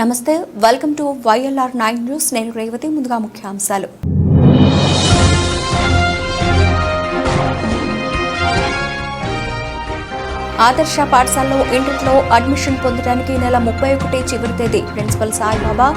నమస్తే, welcome to YLR9 news. నేను రేవతి. ముందుగా ముఖ్యాంశాలు. ఆదర్శ పాఠశాలలో ఇంటర్లో అడ్మిషన్ పొందడానికి నెల 31 చివరి తేదీ. ప్రిన్సిపల్ సాయిబాబా.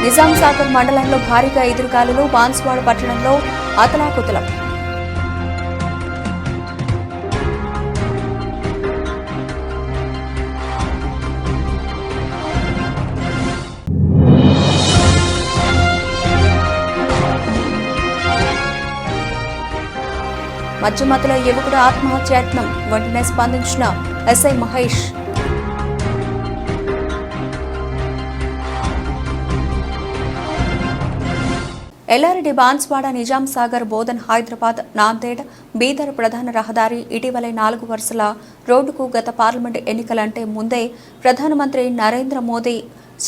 నిజాం సాగర్ మండలంలో భారీగా ఎదురుగాలులు. బాన్స్వాడ పట్టణంలో అతలాకుతలం. మధ్యమతిలో యువకుడు ఆత్మహత్యాయత్నం. వెంటనే స్పందించిన ఎస్ఐ మహేష్. ఎల్లారెడ్డి బాన్స్వాడ నిజాం సాగర్ బోధన్ హైదరాబాద్ నాందేడ్ బీదర్ ప్రధాన రహదారి ఇటీవలే 4 వరుసల రోడ్డుకు గత పార్లమెంట్ ఎన్నికలంటే ముందే ప్రధానమంత్రి నరేంద్ర మోదీ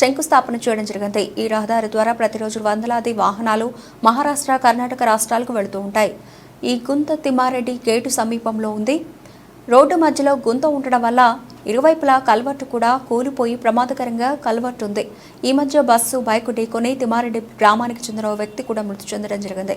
శంకుస్థాపన చేయడం జరిగింది. ఈ రహదారి ద్వారా ప్రతిరోజు వందలాది వాహనాలు మహారాష్ట్ర, కర్ణాటక రాష్ట్రాలకు వెళుతూ ఉంటాయి. ఈ గుంత తిమ్మారెడ్డి గేటు సమీపంలో ఉంది. రోడ్డు మధ్యలో గుంత ఉండడం వల్ల ఇరువైపులా కల్వర్టు కూడా కూలిపోయి ప్రమాదకరంగా కల్వర్టు ఉంది. ఈ మధ్య బస్సు, బైకు ఢీకొని తిమ్మారెడ్డి గ్రామానికి చెందిన ఓ వ్యక్తి కూడా మృతి చెందడం జరిగింది.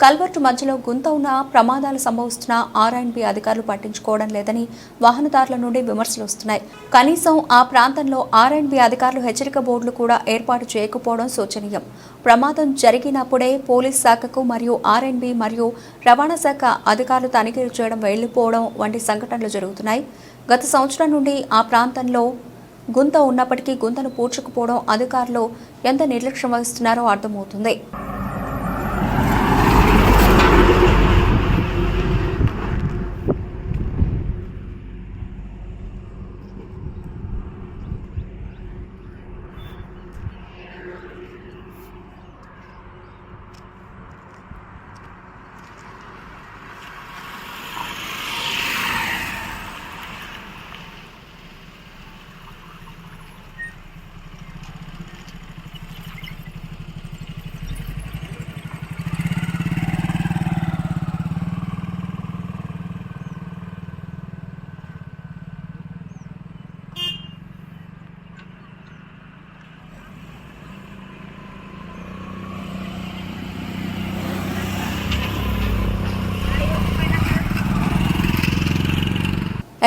కల్వర్టు మధ్యలో గుంత ఉన్న ప్రమాదాలు సంభవిస్తున్న R&B అధికారులు పట్టించుకోవడం లేదని వాహనదారుల నుండి విమర్శలు వస్తున్నాయి. కనీసం ఆ ప్రాంతంలో R&B అధికారులు హెచ్చరిక బోర్డులు కూడా ఏర్పాటు చేయకపోవడం శోచనీయం. ప్రమాదం జరిగినప్పుడే పోలీస్ శాఖకు మరియు R&B మరియు రవాణా శాఖ అధికారులు తనిఖీలు చేయడం, వెళ్లిపోవడం వంటి సంఘటనలు జరుగుతున్నాయి. గత సంవత్సరం నుండి ఆ ప్రాంతంలో గుంత ఉన్నప్పటికీ గుంతను పూడ్చకపోవడం అధికారులు ఎంత నిర్లక్ష్యం వహిస్తున్నారో అర్థమవుతుంది.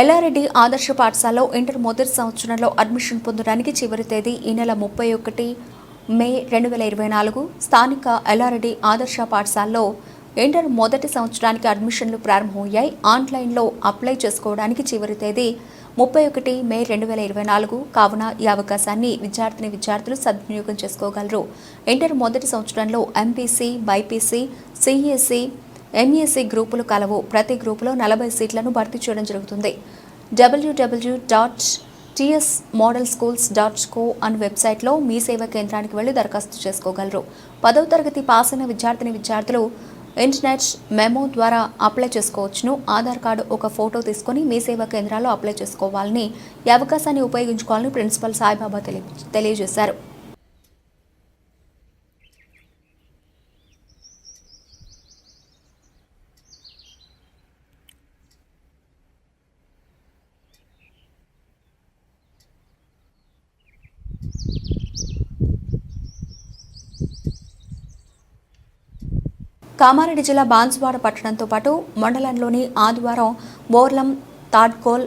ఎల్లారెడ్డి ఆదర్శ పాఠశాలలో ఇంటర్ మొదటి సంవత్సరంలో అడ్మిషన్ పొందడానికి చివరి తేదీ ఈ నెల 31 మే 2024. స్థానిక ఎల్లారెడ్డి ఆదర్శ పాఠశాలలో ఇంటర్ మొదటి సంవత్సరానికి అడ్మిషన్లు ప్రారంభమయ్యాయి. ఆన్లైన్లో అప్లై చేసుకోవడానికి చివరి తేదీ 31 మే 2024. కావున ఈ అవకాశాన్ని విద్యార్థులు సద్వినియోగం చేసుకోగలరు. ఇంటర్ మొదటి సంవత్సరంలో MPC, BIPC, CSC, MESC గ్రూపులు కలవు. ప్రతి గ్రూపులో 40 సీట్లను భర్తీ చేయడం జరుగుతుంది. www.tsmodelschools.co అనే వెబ్సైట్లో మీ సేవా కేంద్రానికి వెళ్లి దరఖాస్తు చేసుకోగలరు. 10వ తరగతి పాస్ అయిన విద్యార్థులు ఇంటర్నెట్ మెమో ద్వారా అప్లై చేసుకోవచ్చును. ఆధార్ కార్డు, ఒక ఫోటో తీసుకుని మీ సేవా కేంద్రాల్లో అప్లై చేసుకోవాలని, ఈ అవకాశాన్ని ఉపయోగించుకోవాలని ప్రిన్సిపల్ సాయిబాబా తెలియజేశారు. కామారెడ్డి జిల్లా బాన్స్వాడ పట్టణంతో పాటు మండలంలోని ఆదివారం బోర్లం, తాడ్కోల్,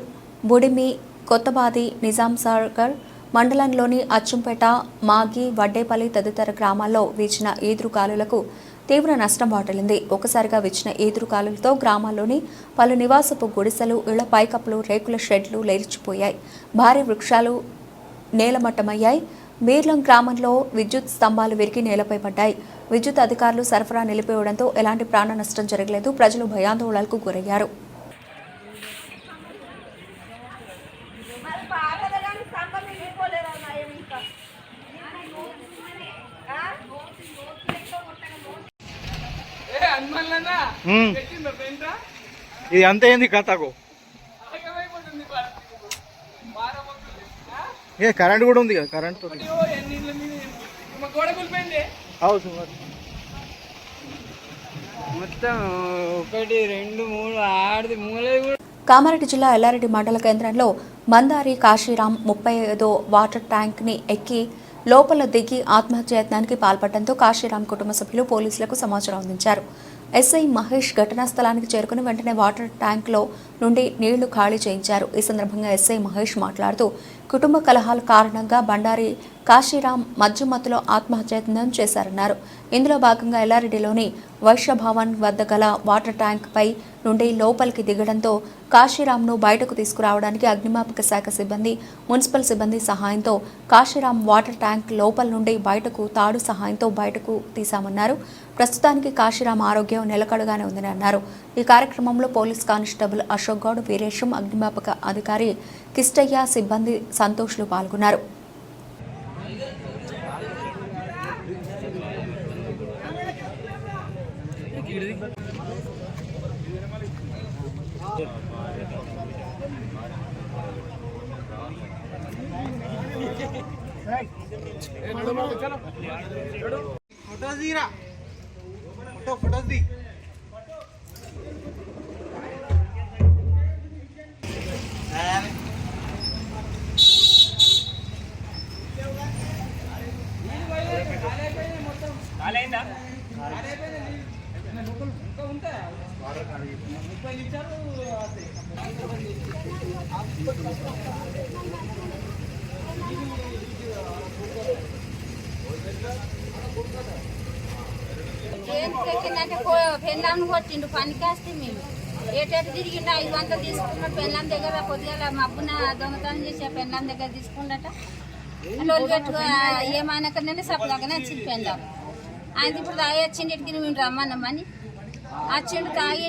బుడిమి, కొత్తబాది, నిజాం సాగర్ మండలంలోని అచ్చంపేట, మాగి, వడ్డేపల్లి తదితర గ్రామాల్లో వీచిన ఈదురుగాలులకు తీవ్ర నష్టం వాటిల్లింది. ఒకసారిగా వీచిన ఈదురుగాలులతో గ్రామాల్లోని పలు నివాసపు గుడిసెలు, ఇళ్ల పైకప్పులు, రేకుల షెడ్లు లేచిపోయాయి. భారీ వృక్షాలు నేలమట్టమయ్యాయి. మీర్లం గ్రామంలో విద్యుత్ స్తంభాలు విరిగి నేలపై పడ్డాయి. విద్యుత్ అధికారులు సరఫరా నిలిపివేయడంతో ఎలాంటి ప్రాణ నష్టం జరగలేదు. ప్రజలు భయాందోళనలకు గురయ్యారు. ఇది అంత ఏంది కథకు ఏ కరెంట్ కూడా ఉంది కదా కరెంట్ మొత్తం 1 2 3 ఆడిది మూలది కూడా. కామారెడ్డి జిల్లా ఎల్లారెడ్డి మండల కేంద్రంలో మందారి కాశీరాం 35వ వాటర్ ట్యాంక్ని ఎక్కి లోపల దిగి ఆత్మహత్యయత్నానికి పాల్పడడంతో కాశీరాం కుటుంబ సభ్యులు పోలీసులకు సమాచారం అందించారు. ఎస్ఐ మహేష్ ఘటనా స్థలానికి చేరుకుని వెంటనే వాటర్ ట్యాంక్లో నుండి నీళ్లు ఖాళీ చేయించారు. ఈ సందర్భంగా ఎస్ఐ మహేష్ మాట్లాడుతూ కుటుంబ కలహాల కారణంగా బండారి కాశీరాం మధ్యమత్తులో ఆత్మహత్యయత్నం చేశారన్నారు. ఇందులో భాగంగా ఎల్లారెడ్డిలోని వైశ్యభవన్ వద్ద గల వాటర్ ట్యాంక్ పై నుండి లోపలికి దిగడంతో కాశీరాంను బయటకు తీసుకురావడానికి అగ్నిమాపక శాఖ సిబ్బంది, మున్సిపల్ సిబ్బంది సహాయంతో కాశీరాం వాటర్ ట్యాంక్ లోపల నుండి బయటకు తాడు సహాయంతో బయటకు తీశామన్నారు. ప్రస్తుతానికి కాశీరాం ఆరోగ్యం నిలకడగానే ఉందని అన్నారు. ఈ కార్యక్రమంలో పోలీస్ కానిస్టేబుల్ అశోక్ గౌడ్, వీరేశం, అగ్నిమాపక అధికారి కిష్టయ్య, సిబ్బంది సంతోష్లు పాల్గొన్నారు. ఏంటంటే పెళ్ళాంని కొట్టిండు పనికేస్తే మేము ఏటేటు తిరిగిండు 500 తీసుకున్నాడు. పెళ్ళాం దగ్గర కొద్దిగా మబ్బున దొంగతనం చేసి పెళ్ళాం దగ్గర తీసుకుండట. లోన్ పెట్టు ఏమనకనే సప్లాగానే వచ్చింది పెళ్ళాం. ఆయన ఇప్పుడు తాగి వచ్చిండు, ఇటుకి మేము రమ్మన్నామని వచ్చిండు. తాగి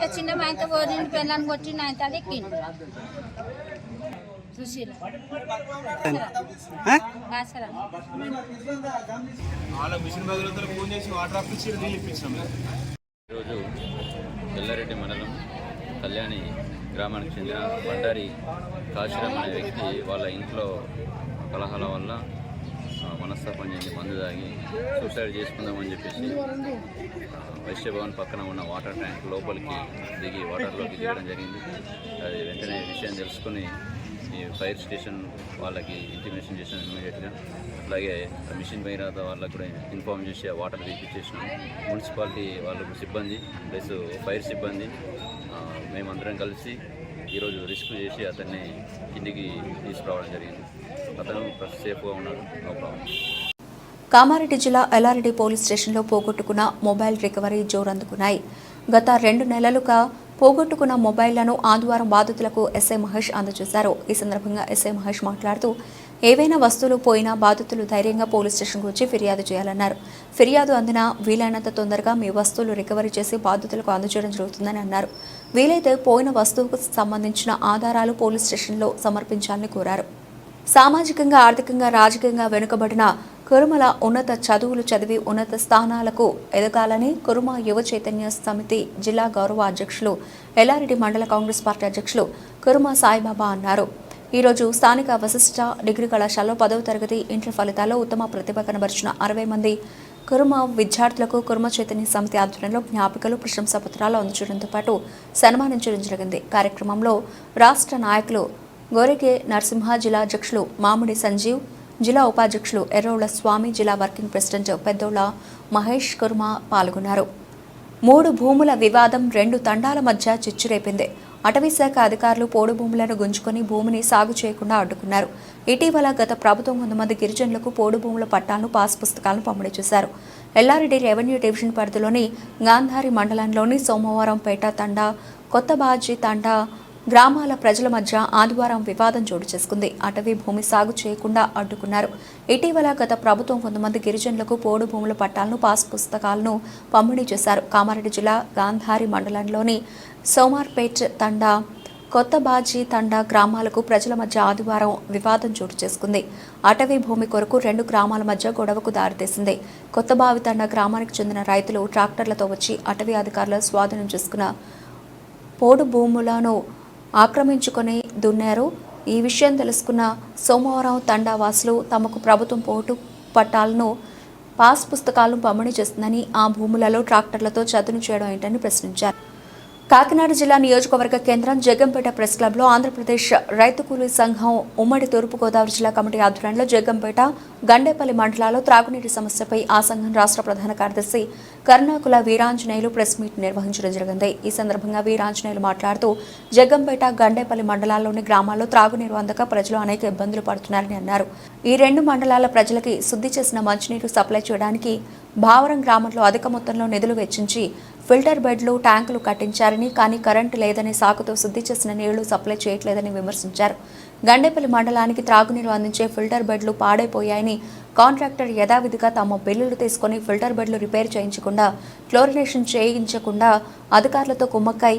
వచ్చిండే మా ఆయనతో పోయిండు, పెళ్ళాన్ని కొట్టిండు, ఆయన తాది ఎక్కిండు. సుశీల ఈరోజు ఎల్లారెడ్డి మండలం కళ్యాణి గ్రామానికి చెందిన బండారి కాశీరాం అనే వ్యక్తి వాళ్ళ ఇంట్లో కలహాల వల్ల మనస్తాపం చెంది మందు తాగి సూసైడ్ చేసుకుందామని చెప్పేసి వైశ్యభవన్ పక్కన ఉన్న వాటర్ ట్యాంక్ లోపలికి దిగి వాటర్లోకి దిగడం జరిగింది. అది వెంటనే విషయం తెలుసుకుని ఈ ఫైర్ స్టేషన్ వాళ్ళకి ఇంటిమేషన్ చేసాం ఇమీడియట్గా. అట్లాగే మిషన్ బైరాత వాళ్ళకు కూడా ఇన్ఫార్మ్ చేసి ఆ వాటర్ తీపిచ్చేసినాం. మున్సిపాలిటీ వాళ్ళకు సిబ్బంది ప్లస్ ఫైర్ సిబ్బంది మేమందరం కలిసి ఈరోజు రెస్క్యూ చేసి అతన్ని కిందికి తీసుకురావడం జరిగింది. అతను సేఫ్గా ఉన్నాడు, నో ప్రాబ్లం. కామారెడ్డి జిల్లా ఎల్లారెడ్డి పోలీస్ స్టేషన్లో పోగొట్టుకున్న మొబైల్ రికవరీ జోరందుకున్నాయి. గత 2 నెలలుగా పోగొట్టుకున్న మొబైళ్లను ఆదివారం బాధితులకు ఎస్ఐ మహేష్ అందజేశారు. ఈ సందర్భంగా ఎస్ఐ మహేష్ మాట్లాడుతూ ఏవైనా వస్తువులు పోయినా బాధితులు ధైర్యంగా పోలీస్ స్టేషన్కు వచ్చి ఫిర్యాదు చేయాలన్నారు. ఫిర్యాదు అందిన వీలైనంత తొందరగా మీ వస్తువులు రికవరీ చేసి బాధితులకు అందజేయడం జరుగుతుందని అన్నారు. వీలైతే పోయిన వస్తువుకు సంబంధించిన ఆధారాలు పోలీస్ స్టేషన్లో సమర్పించాలని కోరారు. సామాజికంగా, ఆర్థికంగా, రాజకీయంగా వెనుకబడిన కురుమల ఉన్నత చదువులు చదివి ఉన్నత స్థానాలకు ఎదగాలని కురుమ యువ చైతన్య సమితి జిల్లా గౌరవ అధ్యక్షులు, ఎల్లారెడ్డి మండల కాంగ్రెస్ పార్టీ అధ్యక్షులు కురుమ సాయిబాబా అన్నారు. ఈరోజు స్థానిక వశిష్ఠ డిగ్రీ కళాశాలలో 10వ తరగతి ఇంటర్ ఫలితాల్లో ఉత్తమ ప్రతిభ కనబరిచిన 60 మంది కురుమ విద్యార్థులకు కురుమ చైతన్య సమితి ఆధ్వర్యంలో జ్ఞాపికలు, ప్రశంసా పత్రాలు అందజేయడంతో పాటు సన్మానించడం జరిగింది. కార్యక్రమంలో రాష్ట్ర నాయకులు గోరెకే నరసింహ, జిల్లా అధ్యక్షులు మామిడి సంజీవ్, జిల్లా ఉపాధ్యక్షులు ఎర్రోళ్ల స్వామి, జిల్లా వర్కింగ్ ప్రెసిడెంట్ పెద్దోళ్ల మహేష్ కుర్మ పాల్గొన్నారు. 3 భూముల వివాదం 2 తండాల మధ్య చిచ్చురేపింది. అటవీశాఖ అధికారులు పోడు భూములను గుంజుకొని భూమిని సాగు చేయకుండా అడ్డుకున్నారు. ఇటీవల గత ప్రభుత్వం 100 మంది గిరిజనులకు పోడు భూముల పట్టాలను, పాస్ పుస్తకాలను పంపిణీ చేశారు. ఎల్లారెడ్డి రెవెన్యూ డివిజన్ పరిధిలోని గాంధారి మండలంలోని సోమవారంపేట తండా, కొత్తబాజీ తండా గ్రామాల ప్రజల మధ్య ఆదివారం వివాదం చోటు చేసుకుంది. అటవీ భూమి సాగు చేయకుండా అడ్డుకున్నారు. ఇటీవల గత ప్రభుత్వం 100 మంది గిరిజనులకు పోడు భూముల పట్టాలను, పాస్ పుస్తకాలను పంపిణీ చేశారు. కామారెడ్డి జిల్లా గాంధారి మండలంలోని సోమార్పేట్ తండా, కొత్తబాజీ తండా గ్రామాలకు ప్రజల మధ్య ఆదివారం వివాదం చోటు చేసుకుంది. అటవీ భూమి కొరకు 2 గ్రామాల మధ్య గొడవకు దారితీసింది. కొత్తబావి తండా గ్రామానికి చెందిన రైతులు ట్రాక్టర్లతో వచ్చి అటవీ అధికారులు స్వాధీనం చేసుకున్న పోడు భూములను ఆక్రమించుకొని దున్నారు. ఈ విషయం తెలుసుకున్న సోమవారం తండా వాసులు తమకు ప్రభుత్వం పోటు పట్టాలను, పాస్ పుస్తకాలను పంపిణీ చేస్తుందని, ఆ భూములలో ట్రాక్టర్లతో చదును చేయడం ఏంటని ప్రశ్నించారు. కాకినాడ జిల్లా నియోజకవర్గ కేంద్రం జగ్గంపేట ప్రెస్ క్లబ్లో ఆంధ్రప్రదేశ్ రైతు కూలీ సంఘం ఉమ్మడి తూర్పుగోదావరి జిల్లా కమిటీ ఆధ్వర్యంలో జగ్గంపేట, గండేపల్లి మండలాల్లో త్రాగునీటి సమస్యపై ఆ సంఘం రాష్ట్ర ప్రధాన కార్యదర్శి కర్ణాకుల వీరాంజనేయులు ప్రెస్ మీట్ నిర్వహించడం జరిగింది. ఈ సందర్భంగా వీరాంజనేయులు మాట్లాడుతూ జగ్గంపేట, గండేపల్లి మండలాల్లోని గ్రామాల్లో త్రాగునీరు అందక ప్రజలు అనేక ఇబ్బందులు పడుతున్నారని అన్నారు. ఈ రెండు మండలాల ప్రజలకి శుద్ధి చేసిన మంచినీరు సప్లై చేయడానికి భావరం గ్రామంలో అధిక మొత్తంలో నిధులు వెచ్చించి ఫిల్టర్ బెడ్లు, ట్యాంకులు కట్టించారని, కానీ కరెంటు లేదనే సాకుతో శుద్ధి చేసిన నీళ్లు సప్లై చేయట్లేదని విమర్శించారు. గండేపల్లి మండలానికి త్రాగునీరు అందించే ఫిల్టర్ బెడ్లు పాడైపోయాయని, కాంట్రాక్టర్ యథావిధిగా తమ బిల్లులు తీసుకుని ఫిల్టర్ బెడ్లు రిపేర్ చేయించకుండా, క్లోరినేషన్ చేయించకుండా అధికారులతో కుమ్మక్కై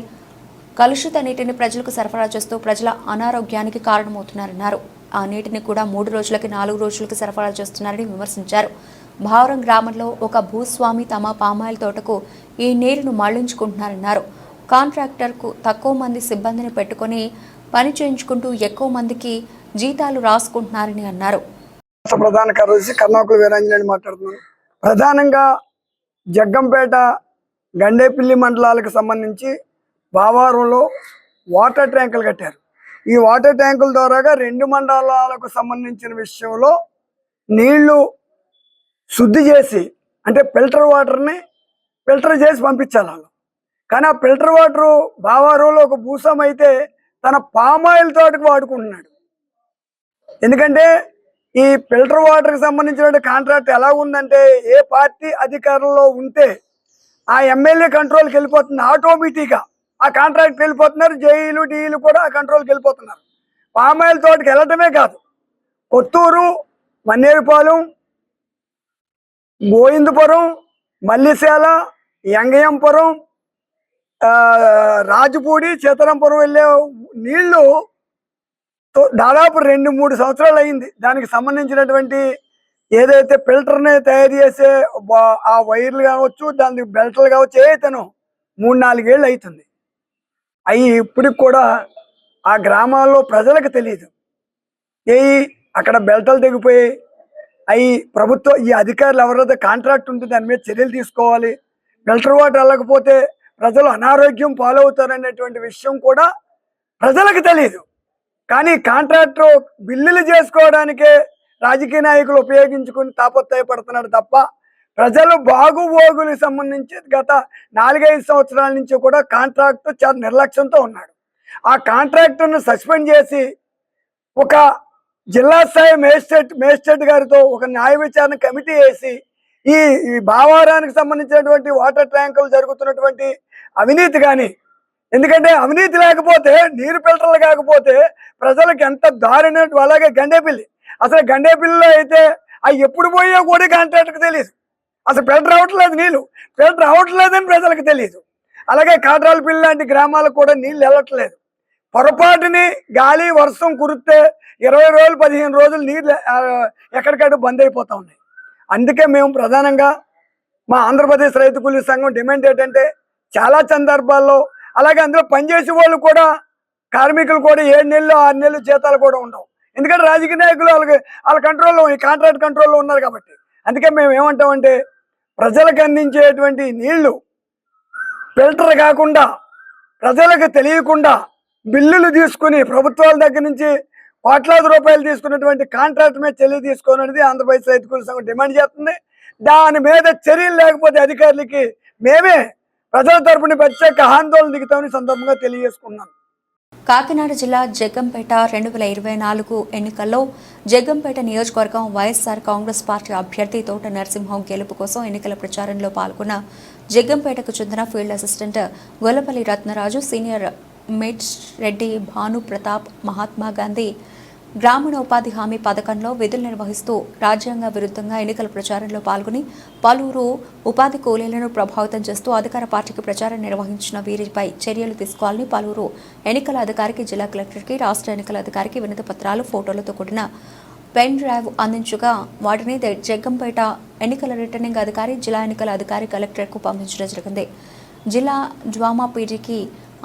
కలుషిత నీటిని ప్రజలకు సరఫరా చేస్తూ ప్రజల అనారోగ్యానికి కారణమవుతున్నారన్నారు. ఆ నీటిని కూడా 3 రోజులకి 4 రోజులకి సరఫరా చేస్తున్నారని విమర్శించారు. భావరం గ్రామంలో ఒక భూస్వామి తమ పామాయిల్ తోటకు ఈ నీరును మళ్లించుకుంటున్నారన్నారు. కాంట్రాక్టర్కు తక్కువ మంది సిబ్బందిని పెట్టుకుని పని చేయించుకుంటూ ఎక్కువ మందికి జీతాలు రాసుకుంటున్నారని అన్నారు. ప్రధాన కార్యదర్శి కర్ణాకుల వీరాంజనేయులు మాట్లాడుతున్నాను. ప్రధానంగా జగ్గంపేట, గండేపల్లి మండలాలకు సంబంధించి భావారంలో వాటర్ ట్యాంకులు కట్టారు. ఈ వాటర్ ట్యాంకుల ద్వారాగా 2 మండలాలకు సంబంధించిన విషయంలో నీళ్లు శుద్ధి చేసి, అంటే ఫిల్టర్ వాటర్ని ఫిల్టర్ చేసి పంపించాలి వాళ్ళు. కానీ ఆ ఫిల్టర్ వాటరు భావారంలో ఒక భూసం అయితే తన పామాయిల్ తోటకు వాడుకుంటున్నాడు. ఎందుకంటే ఈ ఫిల్టర్ వాటర్కి సంబంధించిన కాంట్రాక్ట్ ఎలా ఉందంటే, ఏ పార్టీ అధికారంలో ఉంటే ఆ ఎమ్మెల్యే కంట్రోల్కి వెళ్ళిపోతుంది, ఆటోమేటిక్గా ఆ కాంట్రాక్ట్ వెళ్ళిపోతున్నారు. జేఈలు, డీఈలు కూడా ఆ కంట్రోల్కి వెళ్ళిపోతున్నారు. పామాయిల్ తోటకి వెళ్ళటమే కాదు, కొత్తూరు, మన్నేరుపాలెం, గోవిందపురం, మల్లిశాల, యంగయంపురం, రాజపూడి, చేతరంపురం వెళ్ళే నీళ్లు దాదాపు 2-3 సంవత్సరాలు అయింది. దానికి సంబంధించినటువంటి ఏదైతే ఫిల్టర్ని తయారు చేసే ఆ వైర్లు కావచ్చు, దానికి బెల్ట్లు కావచ్చు, ఏదైతేనో 3-4 ఏళ్ళు అవుతుంది. అవి ఇప్పటికి కూడా ఆ గ్రామాల్లో ప్రజలకు తెలియదు. అక్కడ బెల్టలు తెగిపోయి అవి ప్రభుత్వం, ఈ అధికారులు ఎవరైతే కాంట్రాక్ట్ ఉంటే దాని మీద చర్యలు తీసుకోవాలి. ఫిల్టర్ వాటర్ వెళ్ళకపోతే ప్రజలు అనారోగ్యం పాలవుతారనేటువంటి విషయం కూడా ప్రజలకు తెలియదు. కానీ కాంట్రాక్టర్ బిల్లులు చేసుకోవడానికే రాజకీయ నాయకులు ఉపయోగించుకుని తాపత్రయపడుతున్నారు తప్ప ప్రజలు బాగుబోగులకు సంబంధించి గత 4-5 సంవత్సరాల నుంచి కూడా కాంట్రాక్టర్ చాలా నిర్లక్ష్యంతో ఉన్నాడు. ఆ కాంట్రాక్టర్ను సస్పెండ్ చేసి ఒక జిల్లా స్థాయి మేజిస్ట్రేట్ గారితో ఒక న్యాయ విచారణ కమిటీ వేసి ఈ భావారానికి సంబంధించినటువంటి వాటర్ ట్యాంకులు జరుగుతున్నటువంటి అవినీతి కానీ, ఎందుకంటే అవినీతి లేకపోతే, నీరు ఫిల్టర్లు కాకపోతే ప్రజలకు ఎంత దారుణ. అలాగే గండేపల్లి, అసలు గండేపల్లిలో అయితే అవి ఎప్పుడు పోయో కూడా కాంట్రాక్టర్కి తెలియదు. అసలు ఫిల్టర్ అవ్వట్లేదు, నీళ్ళు ఫిల్టర్ అవ్వట్లేదని ప్రజలకు తెలియదు. అలాగే కాట్రాలపల్లి లాంటి గ్రామాలకు కూడా నీళ్ళు వెళ్ళట్లేదు. పొరపాటుని గాలి వర్షం కురిస్తే 20 రోజులు 15 రోజులు నీళ్ళు ఎక్కడికక్కడ బంద్ అయిపోతూ ఉన్నాయి. అందుకే మేము ప్రధానంగా మా ఆంధ్రప్రదేశ్ రైతు కూలీ సంఘం డిమాండ్ ఏంటంటే, చాలా సందర్భాల్లో అలాగే అందులో పనిచేసే వాళ్ళు కూడా, కార్మికులు కూడా 7 నెలలు 6 నెలలు జీతాలు కూడా ఉండవు. ఎందుకంటే రాజకీయ నాయకులు వాళ్ళ కంట్రోల్లో, ఈ కాంట్రాక్ట్ కంట్రోల్లో ఉన్నారు కాబట్టి. అందుకే మేము ఏమంటామంటే, ప్రజలకు అందించేటువంటి నీళ్లు ఫిల్టర్ కాకుండా, ప్రజలకు తెలియకుండా బిల్లులు తీసుకుని ప్రభుత్వాల దగ్గర నుంచి కోట్లాది రూపాయలు తీసుకున్నటువంటి కాంట్రాక్ట్ మీద చర్య తీసుకోనది ఆంధ్రప్రదేశ్ రైతు కూలీ సంఘం డిమాండ్ చేస్తుంది. దాని మీద చర్యలు లేకపోతే అధికారులకి మేమే ప్రజల తరపున ప్రత్యేక ఆందోళన దిగుతామని సందర్భంగా తెలియజేసుకున్నాం. కాకినాడ జిల్లా జగ్గంపేట 2024 ఎన్నికల్లో జగ్గంపేట నియోజకవర్గం వైఎస్ఆర్ కాంగ్రెస్ పార్టీ అభ్యర్థి తోట నరసింహం గెలుపు కోసం ఎన్నికల ప్రచారంలో పాల్గొన్న జగ్గంపేటకు చెందిన field assistant Gollapalli Ratnaraju, senior మిట్స్ రెడ్డి, భాను ప్రతాప్ మహాత్మా గాంధీ గ్రామీణ ఉపాధి హామీ పథకంలో విధులు నిర్వహిస్తూ రాజ్యాంగ విరుద్ధంగా ఎన్నికల ప్రచారంలో పాల్గొని పలువురు ఉపాధి కూలీలను ప్రభావితం చేస్తూ అధికార పార్టీకి ప్రచారం నిర్వహించిన వీరిపై చర్యలు తీసుకోవాలని పలువురు ఎన్నికల అధికారికి, జిల్లా కలెక్టర్కి, రాష్ట్ర ఎన్నికల అధికారికి వినతి పత్రాలు, ఫోటోలతో కూడిన పెన్ డ్రైవ్ అందించగా వాటిని జగ్గంపేట ఎన్నికల రిటర్నింగ్ అధికారి, జిల్లా ఎన్నికల అధికారి కలెక్టర్కు పంపించడం జరిగింది. జిల్లా జ్వామా పీడీకి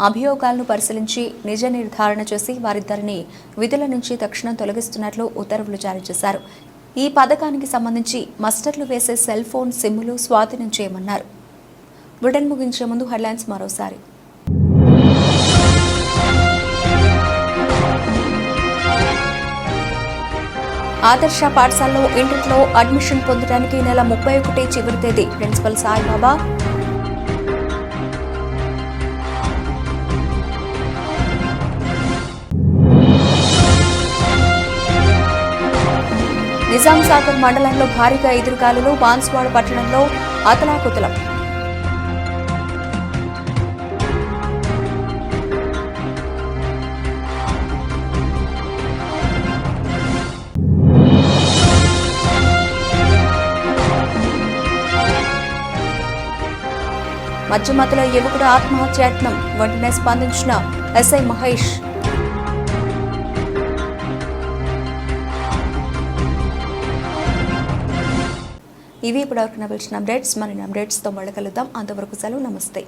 అభియోగాలను పరిశీలించి నిజ నిర్ధారణ చేసి వారిద్దరిని విధుల నుంచి తక్షణం తొలగిస్తున్నట్లు ఉత్తర్వులు జారీ చేశారు. ఈ పథకానికి సంబంధించి మస్టర్లు వేసే సెల్ ఫోన్ సిమ్ములు స్వాధీనం చేయమన్నారు. బులెటిన్ ముగించే ముందు హెడ్లైన్స్ మరోసారి. ఆదర్శ పాఠశాలలో ఇంటర్లో అడ్మిషన్ పొందడానికి నెల 31 చివరి తేదీ. ప్రిన్సిపల్ సాయిబాబా. నిజాం సాగర్ మండలంలో భారీగా ఎదురుగాలులు. బాన్స్వాడ పట్టణంలో అతలాకుతలం. మధ్యమతిలో యువకుడు ఆత్మహత్యాయత్నం. వెంటనే స్పందించిన ఎస్ఐ మహేష్. ఇవి ఇప్పటివరకు పిలిచిన అప్డేట్స్. మరిన్ని అప్డేట్స్తో మళ్ళీ కలుద్దాం. అంతవరకు సెలవు. నమస్తే.